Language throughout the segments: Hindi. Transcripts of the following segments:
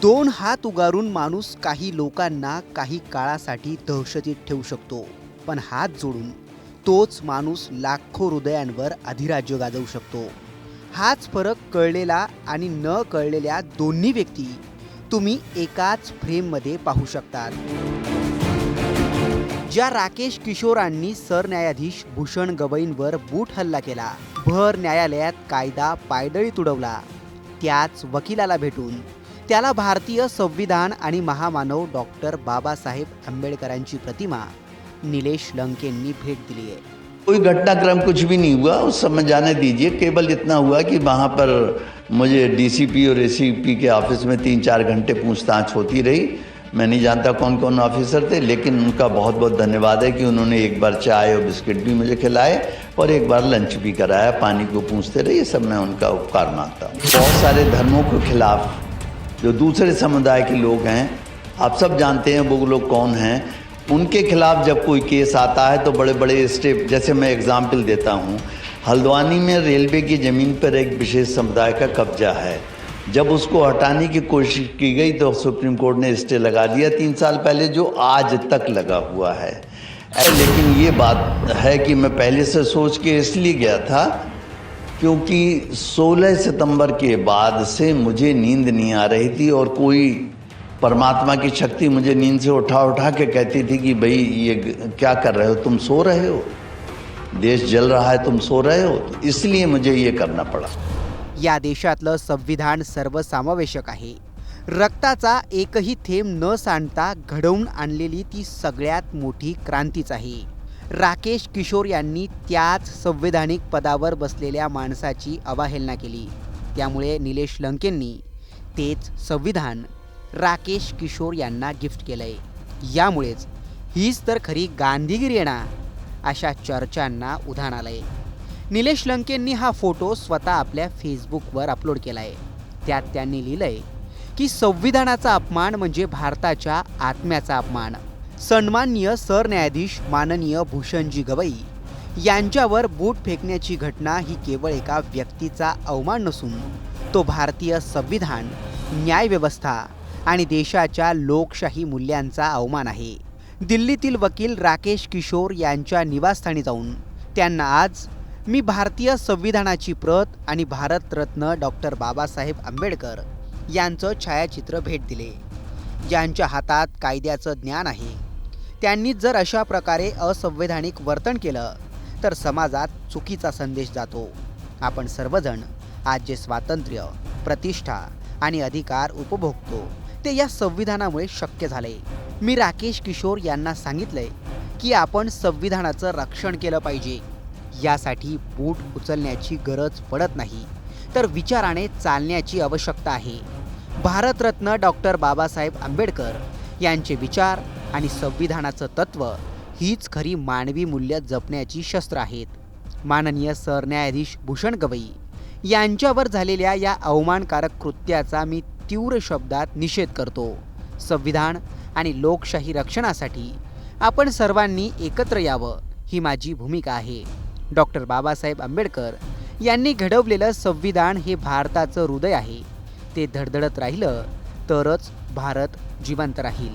दोन हात उगारून माणूस काही लोकांना काही काळासाठी दहशतीत ठेवू शकतो, पण हात जोडून तोच माणूस लाखो हृदयांवर अधिराज्य गाजवू शकतो. हाच फरक कळलेला आणि न कळलेल्या दोन्ही व्यक्ती तुम्ही एकाच फ्रेममध्ये पाहू शकतात. ज्या राकेश किशोरांनी सरन्यायाधीश भूषण गवईंवर बूट हल्ला केला, भर न्यायालयात कायदा पायदळी तुडवला, त्याच वकिलाला भेटून त्याला भारतीय संविधान आणि महामानव डॉक्टर बाबासाहेब आंबेडकरांची प्रतिमा निलेश लंकेंनी भेट दिली आहे. कोई घटनाक्रम कुछ भी नहीं हुआ, उस समय जाने दीजिए। केवल इतना हुआ कि वहाँ पर मुझे डीसीपी और एसीपी के ऑफिस में 3-4 घंटे पूछताछ होती रही। मैं नहीं जानता कौन कौन ऑफिसर थे, लेकिन उनका बहुत बहुत धन्यवाद है कि उन्होंने एक बार चाय और बिस्किट भी मुझे खिलाए और एक बार लंच भी कराया, पानी को पूछते रहे। ये सब मैं उनका उपकार मानता हूँ। बहुत सारे धर्मों के खिलाफ जो दूसरे समुदाय के लोग हैं, आप सब जानते हैं वो लोग कौन हैं, उनके खिलाफ जब कोई केस आता है तो बड़े बड़े स्टेप, जैसे मैं एग्जाम्पल देता हूँ, हल्द्वानी में रेलवे की ज़मीन पर एक विशेष समुदाय का कब्जा है। जब उसको हटाने की कोशिश की गई तो सुप्रीम कोर्ट ने स्टे लगा दिया 3 साल पहले, जो आज तक लगा हुआ है। लेकिन ये बात है कि मैं पहले से सोच के इसलिए गया था क्योंकि 16 सितंबर के बाद से मुझे नींद नहीं आ रही थी और कोई परमात्मा की शक्ति मुझे नींद से उठा उठा के कहती थी कि भाई ये क्या कर रहे हो, तुम सो रहे हो, देश जल रहा है, तुम सो रहे हो। तो इसलिए मुझे ये करना पड़ा. या देशातलं संविधान सर्वसमावेशक आहे. रक्ताचा एकही थेंब न सांडता घडवून आणलेली ती सगळ्यात मोठी क्रांतीच आहे. राकेश किशोर यांनी त्याच संवैधानिक पदावर बसलेल्या माणसाची अवहेलना केली. त्यामुळे निलेश लंकेंनी तेच संविधान राकेश किशोर यांना गिफ्ट केलंय. यामुळेच हीच तर खरी गांधीगिरी आहे ना, अशा चर्चांना उधाण आलंय. निलेश लंकेंनी हा फोटो स्वतः आपल्या फेसबुकवर अपलोड केलाय. त्यात त्यांनी लिहिलंय की संविधानाचा अपमान म्हणजे भारताच्या आत्म्याचा अपमान. सन्माननीय सरन्यायाधीश माननीय भूषणजी गवई यांच्यावर बूट फेकण्याची घटना ही केवळ एका व्यक्तीचा अवमान नसून तो भारतीय संविधान, न्यायव्यवस्था आणि देशाच्या लोकशाही मूल्यांचा अवमान आहे. दिल्लीतील वकील राकेश किशोर यांच्या निवासस्थानी जाऊन त्यांना आज मी भारतीय संविधानाची प्रत आणि भारतरत्न डॉक्टर बाबासाहेब आंबेडकर यांचं छायाचित्र भेट दिले. ज्यांच्या हातात कायद्याचं ज्ञान आहे त्यांनी जर अशा प्रकारे असंवैधानिक वर्तन केलं तर समाजात चुकीचा संदेश जातो. आपण सर्वजण आज जे स्वातंत्र्य, प्रतिष्ठा आणि अधिकार उपभोगतो ते या संविधानामुळे शक्य झाले. मी राकेश किशोर यांना सांगितलंय की आपण संविधानाचं रक्षण केलं पाहिजे. यासाठी बूट उचलण्याची गरज पडत नाही, तर विचाराने चालण्याची आवश्यकता आहे. भारतरत्न डॉक्टर बाबासाहेब आंबेडकर यांचे विचार आणि संविधानाचं तत्त्व हीच खरी मानवी मूल्य जपण्याची शस्त्र आहेत. माननीय सरन्यायाधीश भूषण गवई यांच्यावर झालेल्या या अवमानकारक कृत्याचा मी तीव्र शब्दात निषेध करतो. संविधान आणि लोकशाही रक्षणासाठी आपण सर्वांनी एकत्र यावं ही माझी भूमिका आहे. डॉक्टर बाबासाहेब आंबेडकर यांनी घडवलेलं संविधान हे भारताचं हृदय आहे. ते धडधडत राहिलं तरच भारत जिवंत राहील.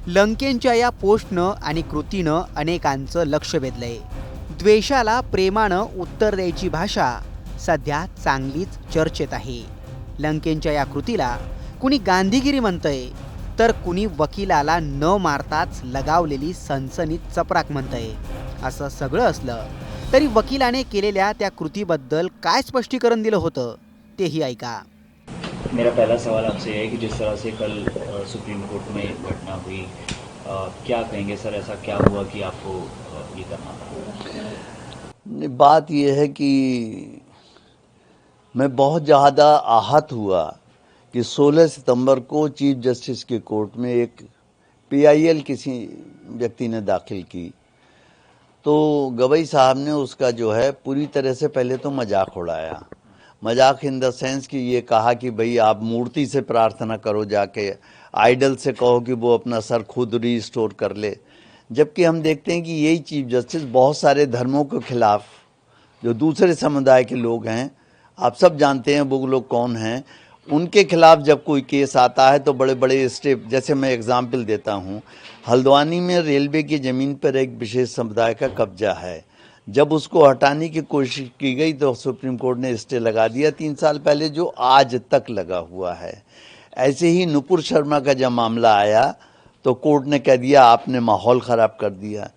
लंकेंच्या या पोस्टनं आणि कृतीनं अनेकांचं लक्ष वेधलंय. द्वेषाला प्रेमानं उत्तर द्यायची भाषा सध्या चांगलीच चर्चेत आहे. लंकेंच्या या कृतीला कुणी गांधीगिरी म्हणतंय, तर कुणी वकिलाला न मारताच लगावलेली सनसनीत चपराक म्हणतंय. असं सगळं असलं तरी वकिलाने केलेल्या त्या कृतीबद्दल काय स्पष्टीकरण दिलं होतं तेही ऐका. मेरा पहला सवाल आपसे है कि जिस तरह से कल सुप्रीम कोर्ट में घटना हुई, क्या कहेंगे सर, ऐसा क्या हुआ कि आपको ये करना पड़ा? बात यह है कि मैं बहुत ज़्यादा आहत हुआ कि 16 सितंबर को चीफ जस्टिस के कोर्ट में एक PIL किसी व्यक्ति ने दाखिल की, तो गवई साहब ने उसका जो है पूरी तरह से पहले तो मजाक उड़ाया. मजाक इन द सेंस कि ये कहा कि भाई आप मूर्ति से प्रार्थना करो, जाके आइडल से कहो कि वो अपना सर खुद रिस्टोर कर ले. जबकि हम देखते हैं कि यही चीफ जस्टिस बहुत सारे धर्मों के खिलाफ जो दूसरे समुदाय के लोग हैं, आप सब जानते हैं वो लोग कौन हैं, उनके खिलाफ जब कोई केस आता है तो बड़े बड़े स्टेप, जैसे मैं एग्जाम्पल देता हूँ, हल्द्वानी में रेलवे की ज़मीन पर एक विशेष समुदाय का कब्जा है। जब उसको हटाने की कोशिश की गई तो सुप्रीम कोर्ट ने स्टे लगा दिया 3 साल पहले, जो आज तक लगा हुआ है। ऐसे ही नुपुर शर्मा का जब मामला आया तो कोर्ट ने कह दिया आपने माहौल ख़राब कर दिया।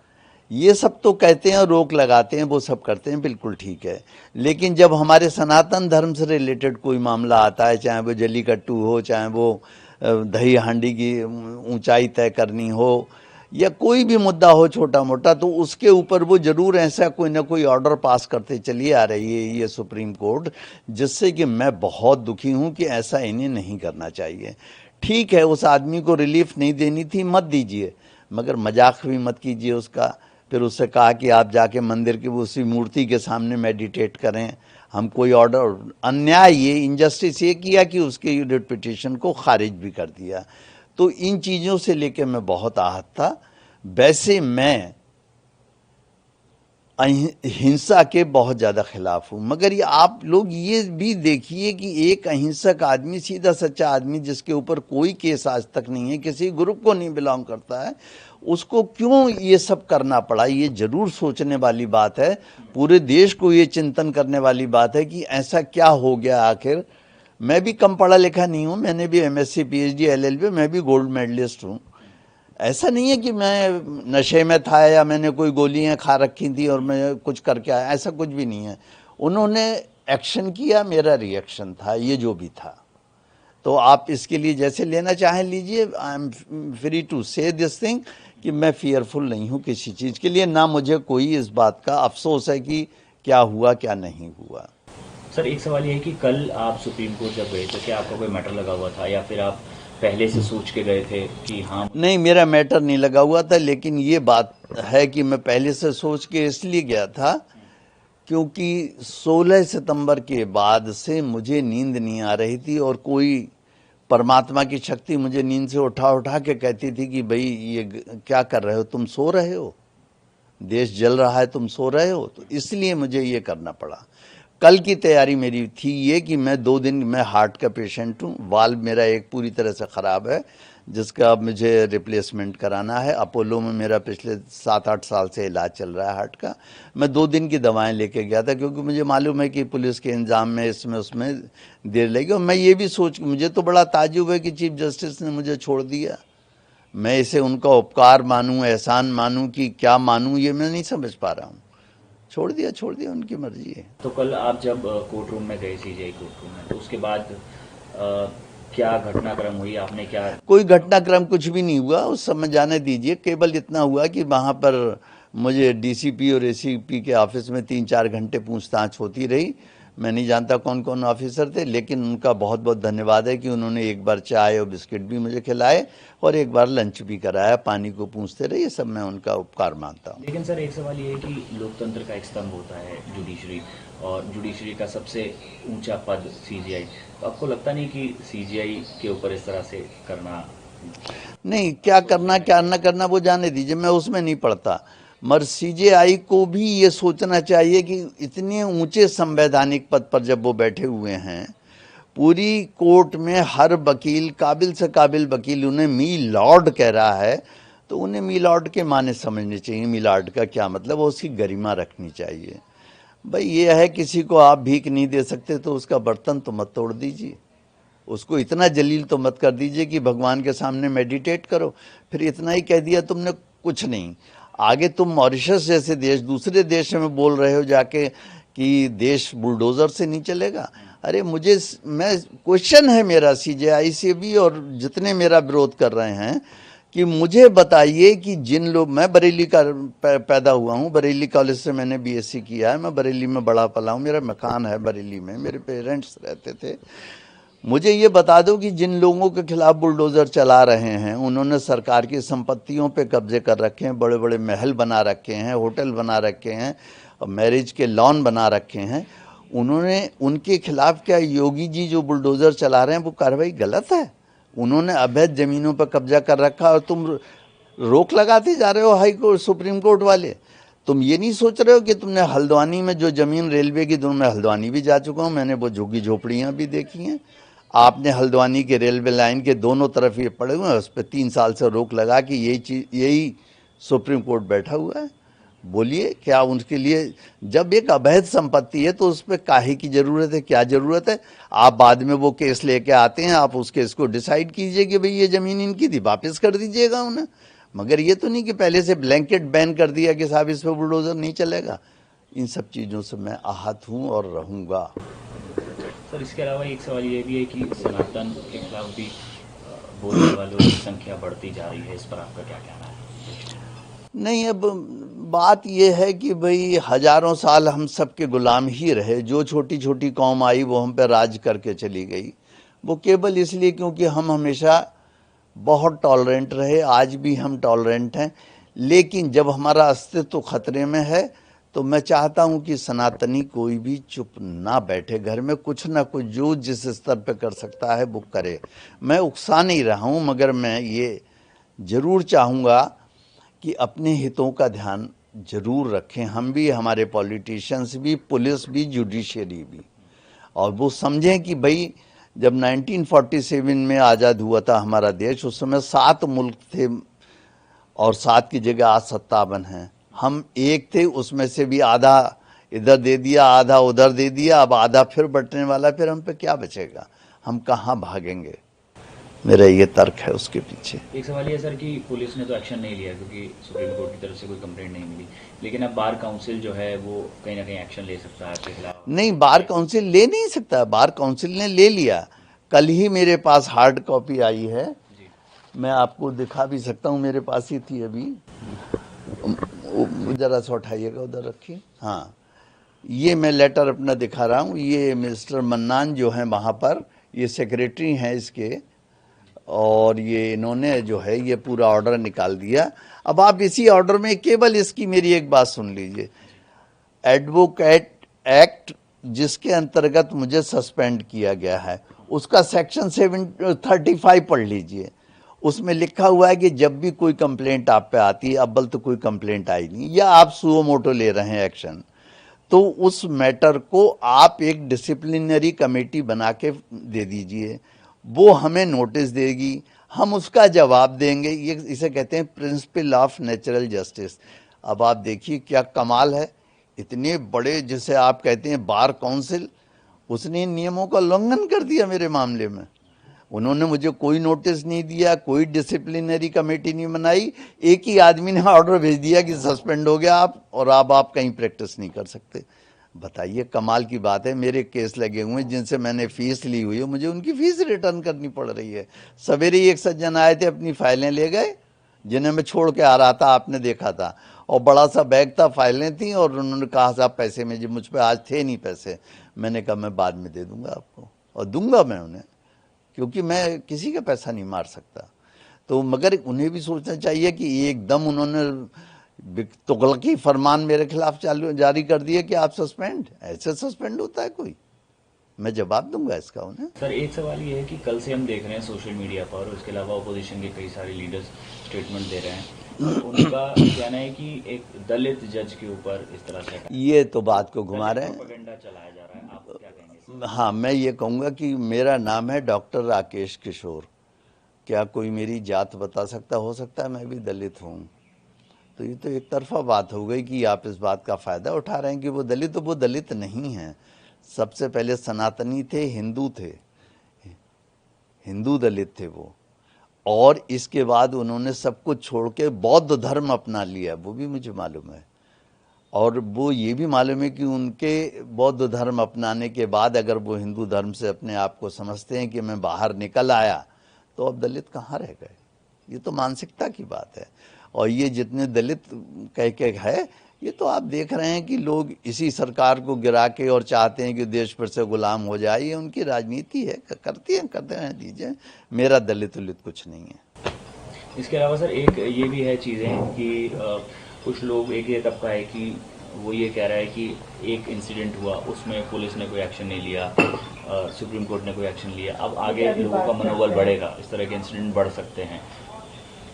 ये सब तो कहते हैं, रोक लगाते हैं, वो सब करते हैं, बिल्कुल ठीक है। लेकिन जब हमारे सनातन धर्म से रिलेटेड कोई मामला आता है, चाहे वो जल्लीकट्टू हो, चाहे वो दही हांडी की ऊंचाई तय करनी हो, या कोई भी मुद्दा हो छोटा मोटा, तो उसके ऊपर वो जरूर ऐसा कोई ना कोई ऑर्डर पास करते चली आ रही है ये सुप्रीम कोर्ट, जिससे कि मैं बहुत दुखी हूँ कि ऐसा इन्हें नहीं करना चाहिए। ठीक है, उस आदमी को रिलीफ नहीं देनी थी, मत दीजिए, मगर मजाक भी मत कीजिए उसका। फिर उससे कहा कि आप जाके मंदिर की उसी मूर्ति के सामने मेडिटेट करें। हम कोई ऑर्डर, अन्याय ये इनजस्टिस ये किया कि उसके रिट पिटीशन को खारिज भी कर दिया। तो इन चीज़ों से लेकर मैं बहुत आहत था। वैसे मैं हिंसा के बहुत ज़्यादा खिलाफ हूँ, मगर ये आप लोग ये भी देखिए कि एक अहिंसक आदमी, सीधा सच्चा आदमी, जिसके ऊपर कोई केस आज तक नहीं है, किसी ग्रुप को नहीं बिलोंग करता है, उसको क्यों ये सब करना पड़ा। ये जरूर सोचने वाली बात है, पूरे देश को ये चिंतन करने वाली बात है कि ऐसा क्या हो गया आखिर। मैं भी कम पढ़ा लिखा नहीं हूँ, मैंने भी MSc PhD LLB, मैं भी गोल्ड मेडलिस्ट हूँ। ऐसा नहीं है कि मैं नशे में था या मैंने कोई गोलियां खा रखी थी और मैं कुछ करके आया, ऐसा कुछ भी नहीं है। उन्होंने एक्शन किया, मेरा रिएक्शन था, ये जो भी था। तो आप इसके लिए जैसे लेना चाहें लीजिए। आई एम फ्री टू से दिस थिंग कि मैं फियरफुल नहीं हूँ किसी चीज़ के लिए, ना मुझे कोई इस बात का अफसोस है कि क्या हुआ क्या नहीं हुआ। सर एक सवाल ये है कि कल आप सुप्रीम कोर्ट जब गए तो क्या आपका कोई मैटर लगा हुआ था, या फिर आप पहले से सोच के गए थे कि हाँ? नहीं, मेरा मैटर नहीं लगा हुआ था, लेकिन ये बात है कि मैं पहले से सोच के इसलिए गया था क्योंकि 16 सितंबर के बाद से मुझे नींद नहीं आ रही थी, और कोई परमात्मा की शक्ति मुझे नींद से उठा उठा के कहती थी कि भाई ये क्या कर रहे हो, तुम सो रहे हो, देश जल रहा है, तुम सो रहे हो। तो इसलिए मुझे ये करना पड़ा। कल की तैयारी मेरी थी ये कि मैं 2 दिन, मैं हार्ट का पेशेंट हूँ, वाल्व मेरा एक पूरी तरह से ख़राब है, जिसका अब मुझे रिप्लेसमेंट कराना है। अपोलो में मेरा पिछले 7-8 साल से इलाज चल रहा है हार्ट का। मैं 2 दिन की दवाएं लेके गया था, क्योंकि मुझे मालूम है कि पुलिस के इंतजाम में इसमें उसमें देर लगेगी। और मैं ये भी सोच, मुझे तो बड़ा ताज्जुब है कि चीफ जस्टिस ने मुझे छोड़ दिया। मैं इसे उनका उपकार मानूं, एहसान मानूं कि क्या मानूं, ये मैं नहीं समझ पा रहा हूँ। छोड़ दिया, उनकी मर्जी है। तो कल आप जब कोर्ट रूम में गए, CJI कोर्ट रूम में, तो उसके बाद क्या घटनाक्रम हुई, आपने क्या? कोई घटनाक्रम कुछ भी नहीं हुआ, उस समय जाने दीजिए। केवल इतना हुआ कि वहाँ पर मुझे DCP और ACP के ऑफिस में 3-4 घंटे पूछताछ होती रही। मैं नहीं जानता कौन कौन ऑफिसर थे, लेकिन उनका बहुत बहुत धन्यवाद है कि उन्होंने एक बार चाय और बिस्किट भी मुझे खिलाए और एक बार लंच भी कराया, पानी को पूछते रहे। ये सब मैं उनका उपकार मानता हूँ। लेकिन सर एक सवाल ये है कि लोकतंत्र का एक स्तंभ होता है जुडिशरी, और जुडिशरी का सबसे ऊंचा पद CJI। तो आपको लगता नहीं कि CJI के ऊपर इस तरह से करना? नहीं, क्या करना क्या न करना वो जाने दीजिए, मैं उसमें नहीं पड़ता। मगर CJI को भी ये सोचना चाहिए कि इतने ऊंचे संवैधानिक पद पर जब वो बैठे हुए हैं, पूरी कोर्ट में हर वकील, काबिल से काबिल वकील उन्हें मी लॉर्ड कह रहा है, तो उन्हें मी लॉर्ड के माने समझने चाहिए। मी लॉर्ड का क्या मतलब, वो उसकी गरिमा रखनी चाहिए। भाई ये है, किसी को आप भीख नहीं दे सकते तो उसका बर्तन तो मत तोड़ दीजिए, उसको इतना जलील तो मत कर दीजिए कि भगवान के सामने मेडिटेट करो। फिर इतना ही कह दिया तुमने, कुछ नहीं। आगे तुम मॉरिशस जैसे देश, दूसरे देश में बोल रहे हो जाके कि देश बुलडोज़र से नहीं चलेगा। अरे मैं क्वेश्चन है मेरा CJI से भी और जितने मेरा विरोध कर रहे हैं कि मुझे बताइए कि जिन लोग, मैं बरेली का पैदा हुआ हूँ, बरेली कॉलेज से मैंने BSc किया है, मैं बरेली में बड़ा पला हूँ, मेरा मकान है बरेली में, मेरे पेरेंट्स रहते थे। मुझे ये बता दो कि जिन लोगों के खिलाफ बुलडोज़र चला रहे हैं, उन्होंने सरकार की संपत्तियों पे कब्जे कर रखे हैं, बड़े बड़े महल बना रखे हैं, होटल बना रखे हैं, मैरिज के लॉन बना रखे हैं, उन्होंने, उनके खिलाफ क्या योगी जी जो बुलडोज़र चला रहे हैं वो कार्रवाई गलत है? उन्होंने अवैध ज़मीनों पर कब्जा कर रखा और तुम रोक लगाते जा रहे हो, हाई कोर्ट सुप्रीम कोर्ट वाले। तुम ये नहीं सोच रहे हो कि तुमने हल्द्वानी में जो ज़मीन रेलवे की, मैं हल्द्वानी भी जा चुका हूँ, मैंने वो झुग्गी झोपड़ियाँ भी देखी हैं। आपने हल्द्वानी के रेलवे लाइन के दोनों तरफ ये पड़े हुए हैं, उस पर 3 साल से रोक लगा कि यही सुप्रीम कोर्ट बैठा हुआ है। बोलिए क्या उनके लिए, जब एक अवैध संपत्ति है तो उस पर काहे की जरूरत है, क्या जरूरत है? आप बाद में वो केस लेके आते हैं, आप उस केस को डिसाइड कीजिए कि भाई ये जमीन इनकी थी, वापस कर दीजिएगा उन्हें। मगर ये तो नहीं कि पहले से ब्लैंकेट बैन कर दिया कि साहब इस पर बुलडोजर नहीं चलेगा। इन सब चीज़ों से मैं आहत हूँ और रहूँगा। सर इसके अलावा एक सवाल ये भी है कि सनातन के खिलाफ भी बोलने वालों की संख्या बढ़ती जा रही है, इस पर आपका क्या कहना है? नहीं, अब बात यह है कि भाई हजारों साल हम सबके गुलाम ही रहे। जो छोटी छोटी कौम आई वो हम पे राज करके चली गई, वो केवल इसलिए क्योंकि हम हमेशा बहुत टॉलरेंट रहे। आज भी हम टॉलरेंट हैं, लेकिन जब हमारा अस्तित्व खतरे में है तो मैं चाहता हूं कि सनातनी कोई भी चुप ना बैठे, घर में कुछ ना कुछ जो जिस स्तर पे कर सकता है वो करे। मैं उकसा नहीं रहा हूं, मगर मैं ये जरूर चाहूँगा कि अपने हितों का ध्यान जरूर रखें, हम भी, हमारे पॉलिटिशियंस भी, पुलिस भी, जुडिशरी भी। और वो समझें कि भाई जब 1947 में आज़ाद हुआ था हमारा देश, उस समय 7 मुल्क थे और 7 की जगह आज 57 हैं। हम एक थे, उसमें से भी आधा इधर दे दिया, आधा उधर दे दिया, अब आधा फिर बंटने वाला, फिर हम पे क्या बचेगा? हम कहाँ भागेंगे? मेरा ये तर्क है उसके पीछे। एक सवाल ये सर कि पुलिस ने तो एक्शन नहीं लिया क्योंकि सुप्रीम कोर्ट की तरफ से कोई कंप्लेंट नहीं मिली, लेकिन अब बार काउंसिल जो है वो कहीं ना कहीं एक्शन ले सकता है आपके खिलाफ। नहीं, बार काउंसिल ले नहीं सकता, बार काउंसिल ने ले लिया। कल ही मेरे पास हार्ड कॉपी आई है, मैं आपको दिखा भी सकता हूँ, मेरे पास ही थी अभी। जरा सा उठाइएगा, उधर रखिए। हाँ, ये मैं लेटर अपना दिखा रहा हूँ। ये मिस्टर मन्नान जो हैं वहाँ पर, ये सेक्रेटरी हैं इसके, और ये इन्होंने जो है ये पूरा ऑर्डर निकाल दिया। अब आप इसी ऑर्डर में केवल इसकी मेरी एक बात सुन लीजिए। एडवोकेट एक्ट जिसके अंतर्गत मुझे सस्पेंड किया गया है, उसका सेक्शन 735 पढ़ लीजिए। उसमें लिखा हुआ है कि जब भी कोई कंप्लेंट आप पे आती है, अव्वल तो कोई कंप्लेंट आई नहीं, या आप सुओ मोटो ले रहे हैं एक्शन, तो उस मैटर को आप एक डिसिप्लिनरी कमेटी बना के दे दीजिए। वो हमें नोटिस देगी, हम उसका जवाब देंगे। ये इसे कहते हैं प्रिंसिपल ऑफ नेचुरल जस्टिस। अब आप देखिए क्या कमाल है, इतने बड़े जिसे आप कहते हैं बार काउंसिल, उसने नियमों का उल्लंघन कर दिया मेरे मामले में। उन्होंने मुझे कोई नोटिस नहीं दिया, कोई डिसिप्लिनरी कमेटी नहीं बनाई, एक ही आदमी ने ऑर्डर भेज दिया कि सस्पेंड हो गया आप, और अब आप कहीं प्रैक्टिस नहीं कर सकते। बताइए, कमाल की बात है। मेरे केस लगे हुए हैं जिनसे मैंने फीस ली हुई है, मुझे उनकी फीस रिटर्न करनी पड़ रही है। सवेरे ही एक सज्जन आए थे, अपनी फाइलें ले गए, जिन्हें मैं छोड़ के आ रहा था, आपने देखा था, और बड़ा सा बैग था, फाइलें थी, और उन्होंने कहा साहब पैसे में, जो मुझ पर आज थे नहीं पैसे। मैंने कहा मैं बाद में दे दूंगा आपको, और दूंगा मैं उन्हें, क्योंकि मैं किसी का पैसा नहीं मार सकता। तो मगर उन्हें भी सोचना चाहिए कि एकदम उन्होंने तुगलकी फरमान मेरे खिलाफ जारी कर दिया कि आप सस्पेंड, ऐसे सस्पेंड होता है कोई? मैं जवाब दूंगा इसका उन्हें। सर एक सवाल ये है कि कल से हम देख रहे हैं सोशल मीडिया पर, और इसके अलावा अपोजिशन के कई सारे लीडर्स स्टेटमेंट दे रहे हैं, और उनका कहना है कि एक दलित जज के ऊपर इस तरह से ये तो बात को घुमा रहे हैं, प्रोपेगेंडा चलाया जा रहा है, आप क्या कहेंगे? हाँ, मैं ये कहूँगा कि मेरा नाम है डॉक्टर राकेश किशोर। क्या कोई मेरी जात बता सकता? हो सकता है मैं भी दलित हूँ। तो ये तो एक तरफा बात हो गई कि आप इस बात का फ़ायदा उठा रहे हैं कि वो दलित, तो वो दलित नहीं हैं। सबसे पहले सनातनी थे, हिंदू थे, हिंदू दलित थे वो, और इसके बाद उन्होंने सब कुछ छोड़ के बौद्ध धर्म अपना लिया, वो भी मुझे मालूम है। और वो ये भी मालूम है कि उनके बौद्ध धर्म अपनाने के बाद अगर वो हिंदू धर्म से अपने आप को समझते हैं कि मैं बाहर निकल आया, तो अब दलित कहाँ रह गए? ये तो मानसिकता की बात है। और ये जितने दलित कह के है, ये तो आप देख रहे हैं कि लोग इसी सरकार को गिरा के और चाहते हैं कि देश फिर से गुलाम हो जाए। ये उनकी राजनीति है, करते हैं दीजिए। मेरा दलित उलित कुछ नहीं है। इसके अलावा सर एक ये भी है चीज़ें कि कुछ लोग, एक ये तबका है कि वो ये कह रहा है कि एक इंसिडेंट हुआ, उसमें पुलिस ने कोई एक्शन नहीं लिया, सुप्रीम कोर्ट ने कोई एक्शन लिया, अब आगे लोगों का मनोबल बढ़ेगा, इस तरह के इंसिडेंट बढ़ सकते हैं,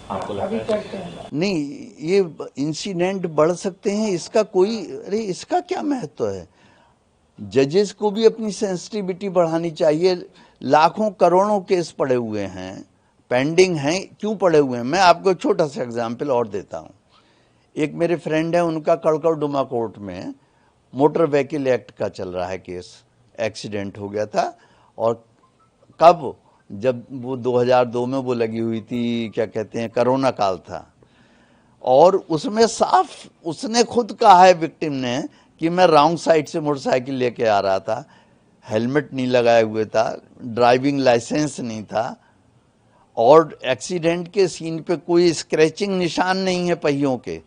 आपको लगता है? नहीं, ये इंसिडेंट बढ़ सकते हैं, इसका कोई, अरे इसका क्या महत्व है? जजेस को भी अपनी सेंसिटिविटी बढ़ानी चाहिए। लाखों करोड़ों केस पड़े हुए हैं, पेंडिंग हैं, क्यों पड़े हुए हैं? मैं आपको एक छोटा सा एग्जाम्पल और देता हूँ। एक मेरे फ्रेंड है, उनका कड़कड़डुमा कोर्ट में मोटर व्हीकल एक्ट का चल रहा है केस। एक्सीडेंट हो गया था, और कब? जब वो 2002 में वो लगी हुई थी, क्या कहते हैं, कोरोना काल था। और उसमें साफ उसने खुद कहा है, विक्टिम ने, कि मैं रॉन्ग साइड से मोटरसाइकिल लेके आ रहा था, हेलमेट नहीं लगाए हुए था, ड्राइविंग लाइसेंस नहीं था, और एक्सीडेंट के सीन पे कोई स्क्रैचिंग निशान नहीं है पहियों के।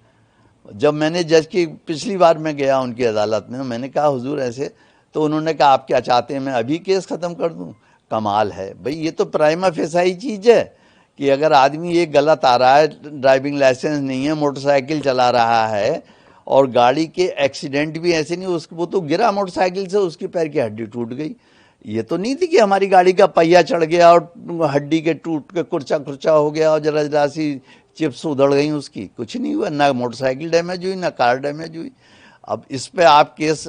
जब मैंने जज की पिछली बार मैं गया उनकी अदालत में, मैंने कहा हुजूर ऐसे, तो उन्होंने कहा आप क्या चाहते हैं मैं अभी केस ख़त्म कर दूं? कमाल है भाई, ये तो प्राइमा फेसाई चीज़ है कि अगर आदमी ये गलत आ रहा है, ड्राइविंग लाइसेंस नहीं है, मोटरसाइकिल चला रहा है, और गाड़ी के एक्सीडेंट भी ऐसे नहीं, उसको वो तो गिरा मोटरसाइकिल से, उसकी पैर की हड्डी टूट गई। ये तो नहीं थी कि हमारी गाड़ी का पहिया चढ़ गया और हड्डी के टूट के कुर्चा कुर्चा हो गया और जरा जरा सी चिप्स उधड़ गई उसकी, कुछ नहीं हुआ, ना मोटरसाइकिल डैमेज हुई ना कार डैमेज हुई। अब इस पे आप केस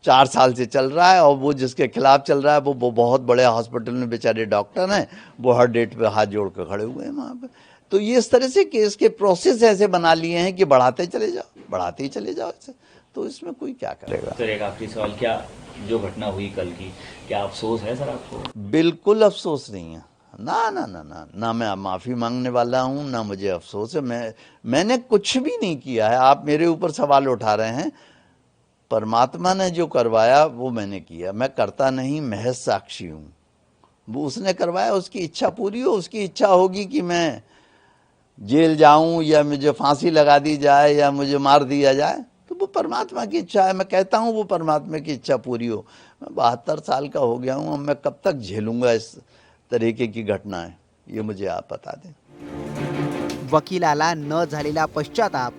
4 साल से चल रहा है, और वो जिसके खिलाफ चल रहा है वो बहुत बड़े हॉस्पिटल में बेचारे डॉक्टर हैं, वो हर डेट पे हाथ जोड़ कर खड़े हुए हैं वहाँ पे। तो ये इस तरह से केस के प्रोसेस ऐसे बना लिए हैं कि बढ़ाते चले जाओ, बढ़ाते ही चले जाओ ऐसे, तो इसमें कोई क्या करेगा। सर एक आखिरी सवाल, क्या जो घटना हुई कल की, क्या अफसोस है सर आपको? बिल्कुल अफसोस नहीं है, ना ना ना ना ना, मैं माफ़ी मांगने वाला हूँ, ना मुझे अफसोस है। मैंने कुछ भी नहीं किया है। आप मेरे ऊपर सवाल उठा रहे हैं, परमात्मा ने जो करवाया वो मैंने किया, मैं करता नहीं, महज साक्षी हूँ। वो उसने करवाया, उसकी इच्छा पूरी हो, उसकी इच्छा होगी कि मैं जेल जाऊं या मुझे फांसी लगा दी जाए या मुझे मार दिया जाए, तो वो परमात्मा की इच्छा है। मैं कहता हूँ वो परमात्मा की इच्छा पूरी हो। मैं 72 साल का हो गया हूँ, अब मैं कब तक झेलूंगा इस तरीके की घटनाएं, ये मुझे आप बता दें। वकिलाला न झालेला पश्चाताप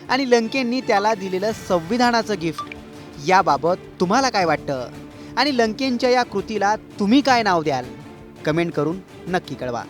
आणि लंकेंनी त्याला दिलेलं संविधानाचं गिफ्ट, याबाबत तुम्हाला काय वाटतं आणि लंकेंच्या या कृतीला तुम्ही काय नाव द्याल? कमेंट करून नक्की कळवा.